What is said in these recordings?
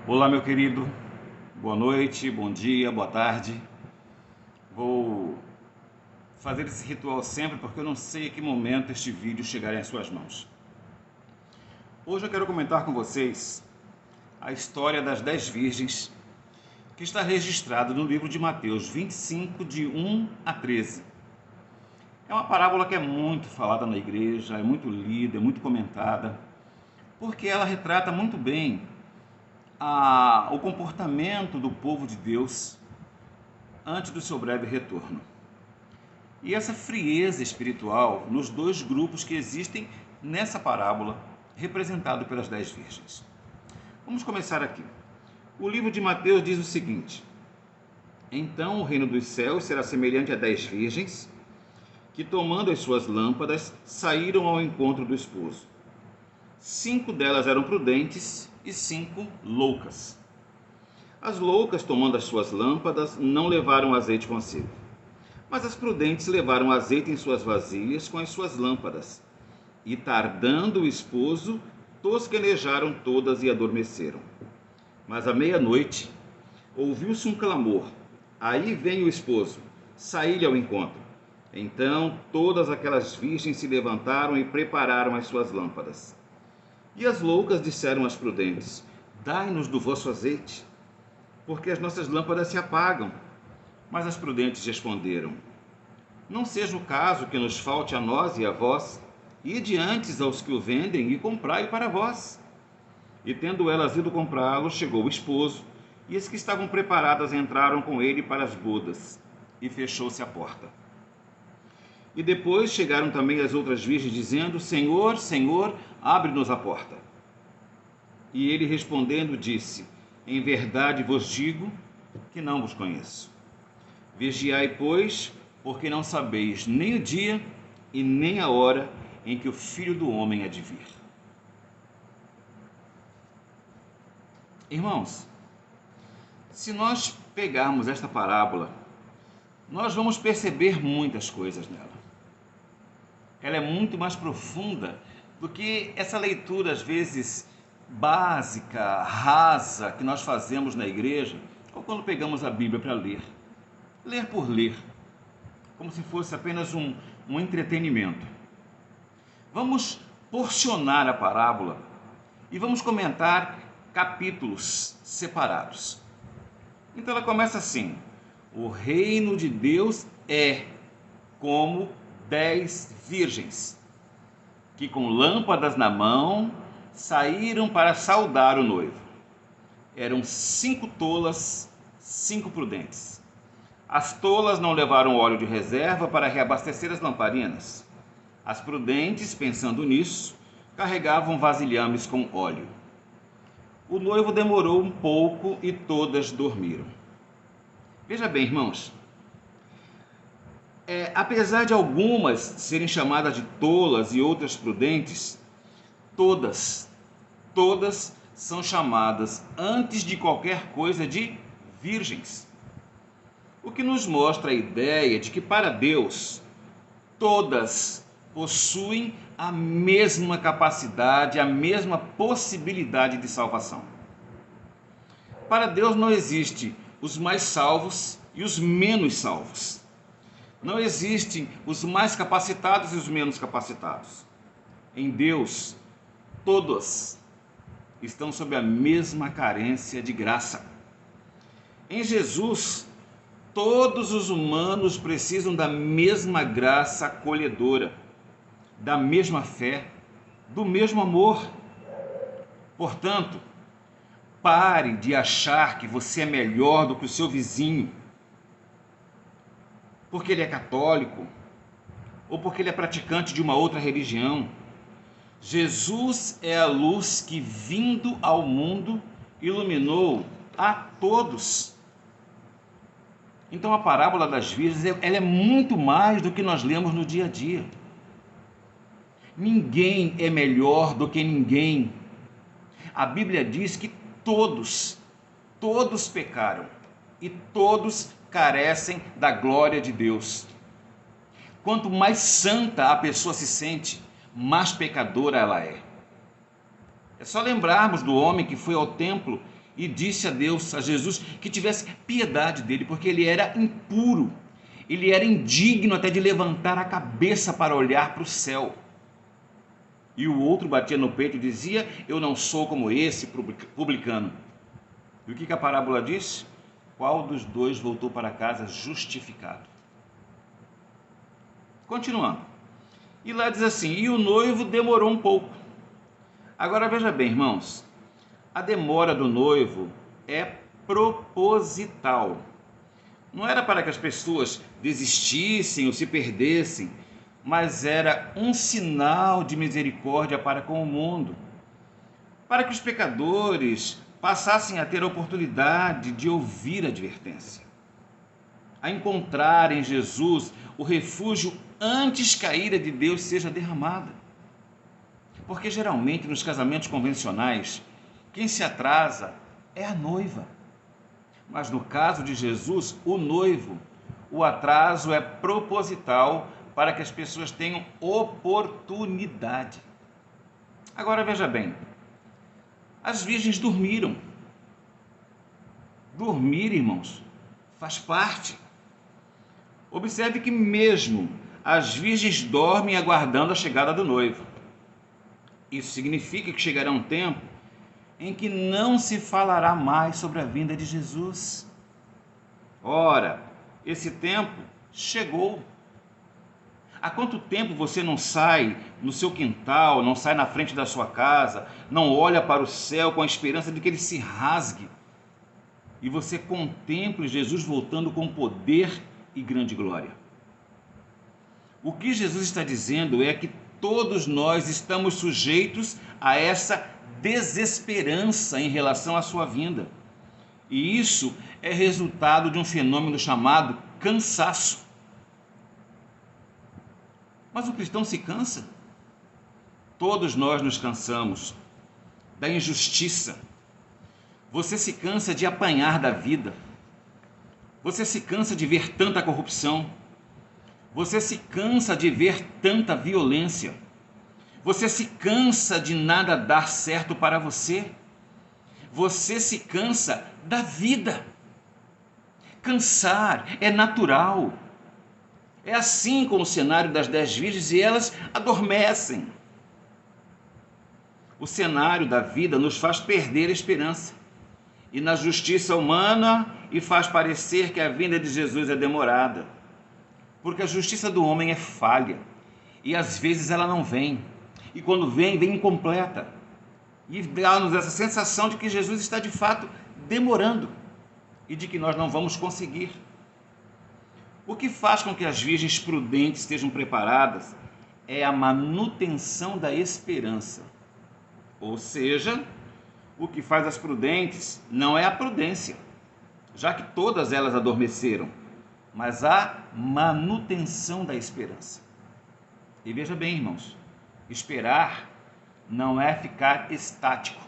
Olá, meu querido. Boa noite, bom dia, boa tarde. Vou fazer esse ritual sempre porque eu não sei a que momento este vídeo chegará em suas mãos. Hoje eu quero comentar com vocês a história das 10 virgens que está registrado no livro de Mateus 25, de 1 a 13. É uma parábola que é muito falada na igreja, é muito lida, é muito comentada, porque ela retrata muito bem o comportamento do povo de Deus antes do seu breve retorno. E essa frieza espiritual nos dois grupos que existem nessa parábola, representado pelas 10 virgens. Vamos começar aqui. O livro de Mateus diz o seguinte: Então o reino dos céus será semelhante a 10 virgens, que tomando as suas lâmpadas, saíram ao encontro do esposo. 5 delas eram prudentes e 5 loucas. As loucas, tomando as suas lâmpadas, não levaram azeite consigo. Mas as prudentes levaram azeite em suas vasilhas com as suas lâmpadas. E tardando o esposo, tosquenejaram todas e adormeceram. Mas à meia-noite, ouviu-se um clamor: Aí vem o esposo, saí-lhe ao encontro. Então todas aquelas virgens se levantaram e prepararam as suas lâmpadas. E as loucas disseram às prudentes: Dai-nos do vosso azeite, porque as nossas lâmpadas se apagam. Mas as prudentes responderam: Não seja o caso que nos falte a nós e a vós, ide antes aos que o vendem e comprai para vós. E tendo elas ido comprá-lo, chegou o esposo, e as que estavam preparadas entraram com ele para as bodas, e fechou-se a porta. E depois chegaram também as outras virgens, dizendo: Senhor, Senhor, abre-nos a porta. E ele respondendo disse: Em verdade vos digo que não vos conheço. Vigiai, pois, porque não sabeis nem o dia e nem a hora em que o Filho do Homem há de vir. Irmãos, se nós pegarmos esta parábola, nós vamos perceber muitas coisas nela. Ela é muito mais profunda do que essa leitura, às vezes, básica, rasa, que nós fazemos na igreja, ou quando pegamos a Bíblia para ler. Ler por ler, como se fosse apenas um entretenimento. Vamos porcionar a parábola e vamos comentar capítulos separados. Então ela começa assim: O reino de Deus é como 10 virgens, que com lâmpadas na mão saíram para saudar o noivo. Eram 5 tolas, 5 prudentes. As tolas não levaram óleo de reserva para reabastecer as lamparinas. As prudentes, pensando nisso, carregavam vasilhames com óleo. O noivo demorou um pouco e todas dormiram. Veja bem, irmãos, apesar de algumas serem chamadas de tolas e outras prudentes, todas são chamadas, antes de qualquer coisa, de virgens. O que nos mostra a ideia de que para Deus todas possuem a mesma capacidade, a mesma possibilidade de salvação. Para Deus não existe os mais salvos e os menos salvos. Não existem os mais capacitados e os menos capacitados. Em Deus, todos estão sob a mesma carência de graça. Em Jesus, todos os humanos precisam da mesma graça acolhedora, da mesma fé, do mesmo amor. Portanto, pare de achar que você é melhor do que o seu vizinho, porque ele é católico ou porque ele é praticante de uma outra religião. Jesus é a luz que, vindo ao mundo, iluminou a todos. Então a parábola das virgens, ela é muito mais do que nós lemos no dia a dia. Ninguém é melhor do que ninguém. A Bíblia diz que todos pecaram e todos carecem da glória de Deus. Quanto mais santa a pessoa se sente, mais pecadora ela é. É só lembrarmos do homem que foi ao templo e disse a Deus, a Jesus, que tivesse piedade dele, porque ele era impuro, ele era indigno até de levantar a cabeça para olhar para o céu. E o outro batia no peito e dizia: eu não sou como esse publicano. E o que a parábola diz? Qual dos dois voltou para casa justificado? Continuando. E lá diz assim: e o noivo demorou um pouco. Agora veja bem, irmãos, a demora do noivo é proposital. Não era para que as pessoas desistissem ou se perdessem, mas era um sinal de misericórdia para com o mundo, para que os pecadores passassem a ter a oportunidade de ouvir a advertência, a encontrar em Jesus o refúgio antes que a ira de Deus seja derramada. Porque geralmente nos casamentos convencionais, quem se atrasa é a noiva. Mas no caso de Jesus, o noivo, o atraso é proposital para que as pessoas tenham oportunidade. Agora veja bem, as virgens dormiram. Dormir, irmãos, faz parte. Observe que mesmo as virgens dormem aguardando a chegada do noivo. Isso significa que chegará um tempo em que não se falará mais sobre a vinda de Jesus. Ora, esse tempo chegou. Há quanto tempo você não sai no seu quintal, não sai na frente da sua casa, não olha para o céu com a esperança de que ele se rasgue e você contemple Jesus voltando com poder e grande glória? O que Jesus está dizendo é que todos nós estamos sujeitos a essa desesperança em relação à sua vinda. E isso é resultado de um fenômeno chamado cansaço. Mas o cristão se cansa. Todos nós nos cansamos da injustiça. Você se cansa de apanhar da vida. Você se cansa de ver tanta corrupção. Você se cansa de ver tanta violência. Você se cansa de nada dar certo para você. Você se cansa da vida. Cansar é natural. É assim com o cenário das 10 virgens e elas adormecem. O cenário da vida nos faz perder a esperança. E na justiça humana e faz parecer que a vinda de Jesus é demorada. Porque a justiça do homem é falha. E às vezes ela não vem. E quando vem, vem incompleta. E dá-nos essa sensação de que Jesus está de fato demorando. E de que nós não vamos conseguir. O que faz com que as virgens prudentes estejam preparadas é a manutenção da esperança. Ou seja, o que faz as prudentes não é a prudência, já que todas elas adormeceram, mas a manutenção da esperança. E veja bem, irmãos, esperar não é ficar estático.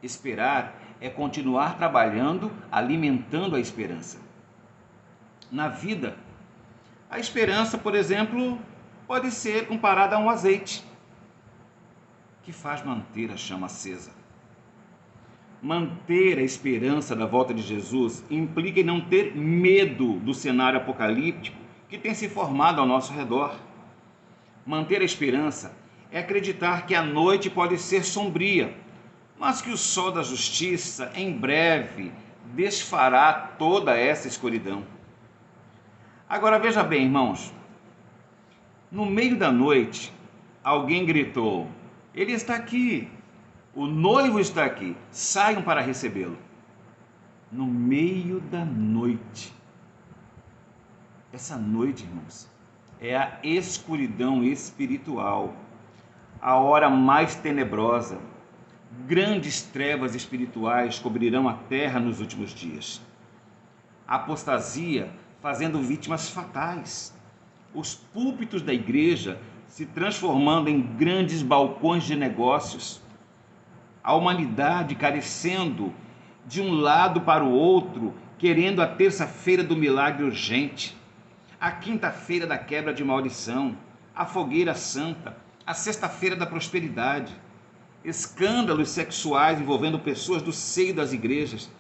Esperar é continuar trabalhando, alimentando a esperança. Na vida, a esperança, por exemplo, pode ser comparada a um azeite que faz manter a chama acesa. Manter a esperança da volta de Jesus implica em não ter medo do cenário apocalíptico que tem se formado ao nosso redor. Manter a esperança é acreditar que a noite pode ser sombria, mas que o sol da justiça em breve desfará toda essa escuridão. Agora veja bem, irmãos, no meio da noite, alguém gritou: ele está aqui, o noivo está aqui, saiam para recebê-lo. No meio da noite. Essa noite, irmãos, é a escuridão espiritual, a hora mais tenebrosa. Grandes trevas espirituais cobrirão a terra nos últimos dias. A apostasia fazendo vítimas fatais. Os púlpitos da igreja se transformando em grandes balcões de negócios. A humanidade carecendo de um lado para o outro, querendo a terça-feira do milagre urgente, a quinta-feira da quebra de maldição, a fogueira santa, a sexta-feira da prosperidade. escândalos sexuais envolvendo pessoas do seio das igrejas,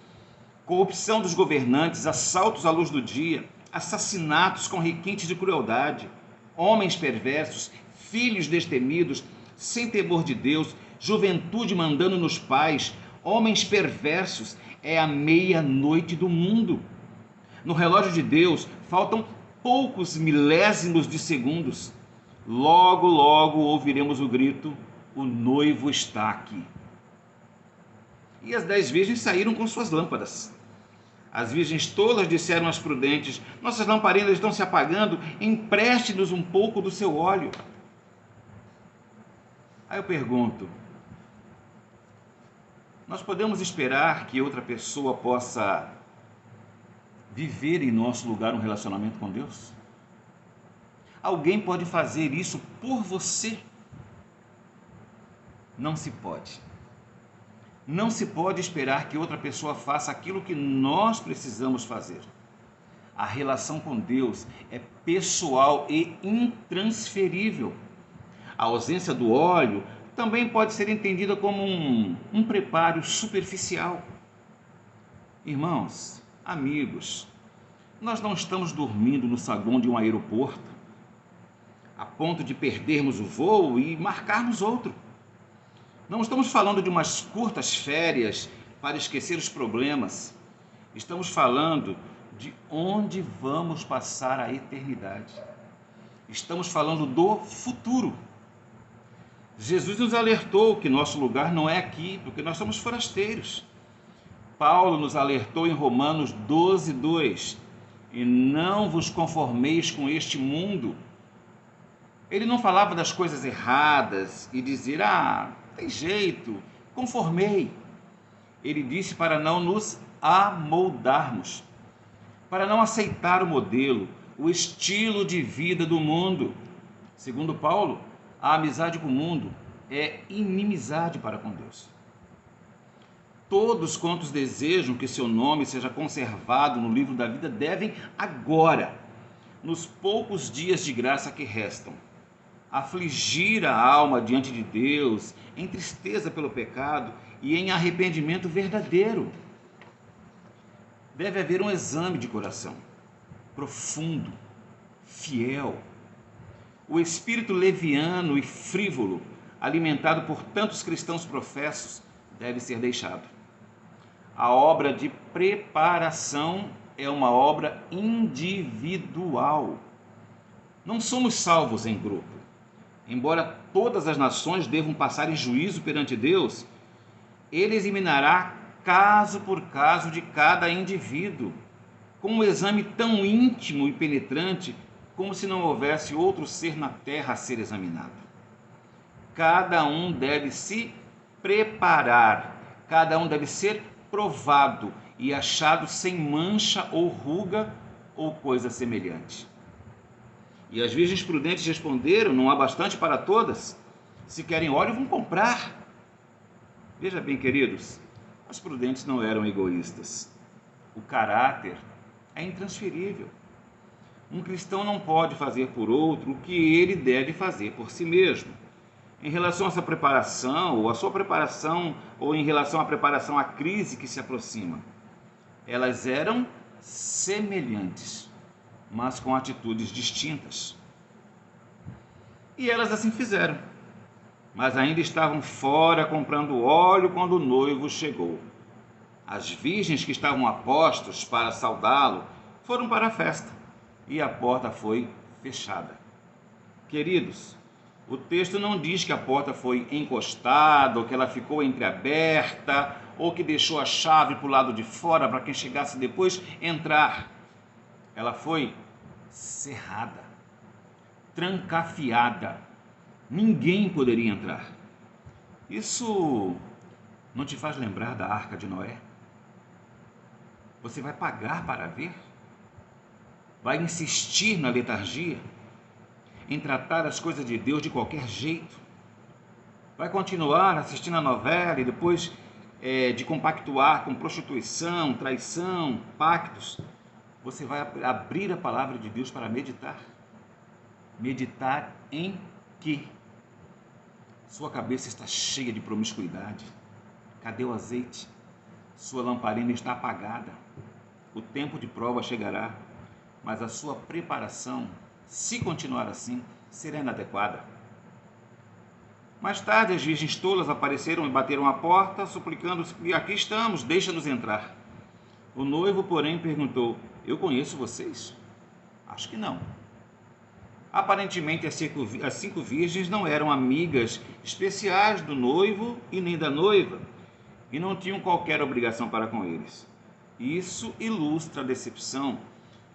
corrupção dos governantes, assaltos à luz do dia, assassinatos com requintes de crueldade, homens perversos, filhos destemidos, sem temor de Deus, juventude mandando nos pais, homens perversos, é a meia-noite do mundo. No relógio de Deus faltam poucos milésimos de segundos. Logo, logo ouviremos o grito: o noivo está aqui. E as 10 virgens saíram com suas lâmpadas. As virgens tolas disseram às prudentes: nossas lamparinas estão se apagando, empreste-nos um pouco do seu óleo. Aí eu pergunto: nós podemos esperar que outra pessoa possa viver em nosso lugar um relacionamento com Deus? Alguém pode fazer isso por você? Não se pode. Não se pode esperar que outra pessoa faça aquilo que nós precisamos fazer. A relação com Deus é pessoal e intransferível. A ausência do óleo também pode ser entendida como um preparo superficial. Irmãos, amigos, nós não estamos dormindo no saguão de um aeroporto, a ponto de perdermos o voo e marcarmos outro. Não estamos falando de umas curtas férias para esquecer os problemas. Estamos falando de onde vamos passar a eternidade. Estamos falando do futuro. Jesus nos alertou que nosso lugar não é aqui, porque nós somos forasteiros. Paulo nos alertou em Romanos 12:2: e não vos conformeis com este mundo. Ele não falava das coisas erradas e dizer: tem jeito, conformei. Ele disse para não nos amoldarmos, para não aceitar o modelo, o estilo de vida do mundo. Segundo Paulo, a amizade com o mundo é inimizade para com Deus. Todos quantos desejam que seu nome seja conservado no livro da vida devem agora, nos poucos dias de graça que restam, afligir a alma diante de Deus em tristeza pelo pecado e em arrependimento verdadeiro. Deve haver um exame de coração, profundo, fiel. O espírito leviano e frívolo, alimentado por tantos cristãos professos, deve ser deixado. A obra de preparação é uma obra individual. Não somos salvos em grupo. Embora todas as nações devam passar em juízo perante Deus, Ele examinará caso por caso de cada indivíduo, com um exame tão íntimo e penetrante como se não houvesse outro ser na terra a ser examinado. Cada um deve se preparar, cada um deve ser provado e achado sem mancha ou ruga ou coisa semelhante. E as virgens prudentes responderam: não há bastante para todas. Se querem óleo, vão comprar. Veja bem, queridos, as prudentes não eram egoístas. O caráter é intransferível. Um cristão não pode fazer por outro o que ele deve fazer por si mesmo. Em relação a essa preparação, ou a sua preparação, ou em relação à preparação à crise que se aproxima, elas eram semelhantes, mas com atitudes distintas. E elas assim fizeram, mas ainda estavam fora comprando óleo quando o noivo chegou. As virgens que estavam a postos para saudá-lo foram para a festa, e a porta foi fechada. Queridos, o texto não diz que a porta foi encostada, ou que ela ficou entreaberta, ou que deixou a chave para o lado de fora para quem chegasse depois entrar. Ela foi cerrada, trancafiada. Ninguém poderia entrar. Isso não te faz lembrar da Arca de Noé? Você vai pagar para ver? Vai insistir na letargia? Em tratar as coisas de Deus de qualquer jeito? Vai continuar assistindo a novela e depois de compactuar com prostituição, traição, pactos? Você vai abrir a palavra de Deus para meditar. Meditar em quê? Sua cabeça está cheia de promiscuidade. Cadê o azeite? Sua lamparina está apagada. O tempo de prova chegará, mas a sua preparação, se continuar assim, será inadequada. Mais tarde, as virgens tolas apareceram e bateram à porta, suplicando: aqui estamos, deixa-nos entrar. O noivo, porém, perguntou: eu conheço vocês? Acho que não. Aparentemente, as 5 virgens não eram amigas especiais do noivo e nem da noiva, e não tinham qualquer obrigação para com eles. Isso ilustra a decepção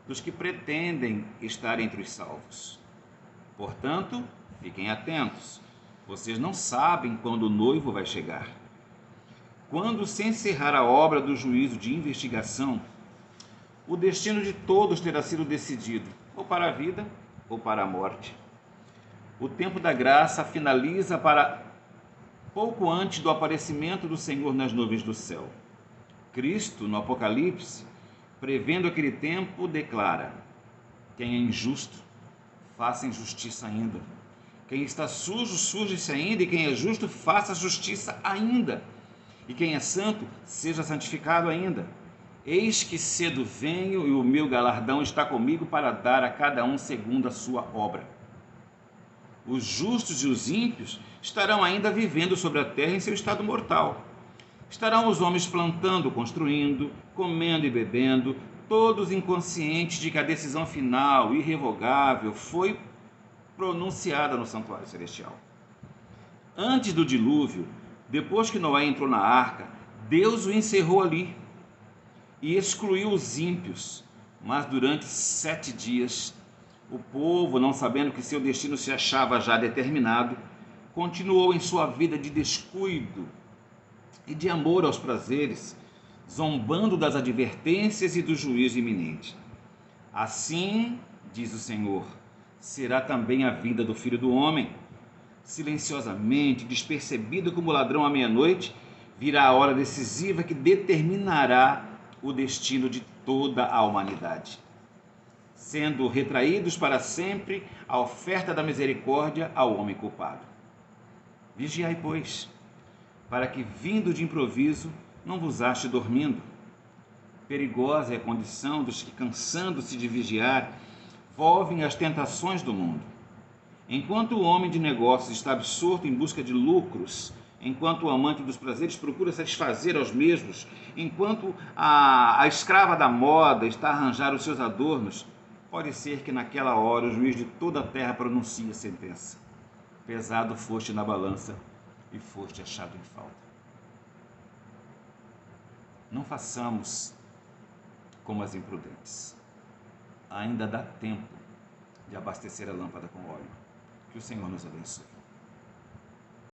dos que pretendem estar entre os salvos. Portanto, fiquem atentos. Vocês não sabem quando o noivo vai chegar. Quando se encerrar a obra do juízo de investigação, o destino de todos terá sido decidido, ou para a vida ou para a morte. O tempo da graça finaliza para pouco antes do aparecimento do Senhor nas nuvens do céu. Cristo, no Apocalipse, prevendo aquele tempo, declara: quem é injusto, faça injustiça ainda. Quem está sujo, suje-se ainda, e quem é justo, faça justiça ainda. E quem é santo, seja santificado ainda. Eis que cedo venho, e o meu galardão está comigo para dar a cada um segundo a sua obra. Os justos e os ímpios estarão ainda vivendo sobre a terra em seu estado mortal. Estarão os homens plantando, construindo, comendo e bebendo, todos inconscientes de que a decisão final, irrevogável, foi pronunciada no santuário celestial. Antes do dilúvio, depois que Noé entrou na arca, Deus o encerrou ali e excluiu os ímpios. Mas durante 7 dias, o povo, não sabendo que seu destino se achava já determinado, continuou em sua vida de descuido e de amor aos prazeres, zombando das advertências e do juízo iminente. Assim, diz o Senhor, será também a vida do Filho do Homem. Silenciosamente, despercebido como ladrão à meia-noite, virá a hora decisiva que determinará o destino de toda a humanidade, sendo retraídos para sempre a oferta da misericórdia ao homem culpado. Vigiai, pois, para que, vindo de improviso, não vos ache dormindo. Perigosa é a condição dos que, cansando-se de vigiar, volvem às tentações do mundo. Enquanto o homem de negócios está absorto em busca de lucros, enquanto o amante dos prazeres procura satisfazer aos mesmos, enquanto a escrava da moda está a arranjar os seus adornos, pode ser que naquela hora o juiz de toda a terra pronuncie a sentença: pesado foste na balança e foste achado em falta. Não façamos como as imprudentes. Ainda dá tempo de abastecer a lâmpada com óleo. Que o Senhor nos abençoe.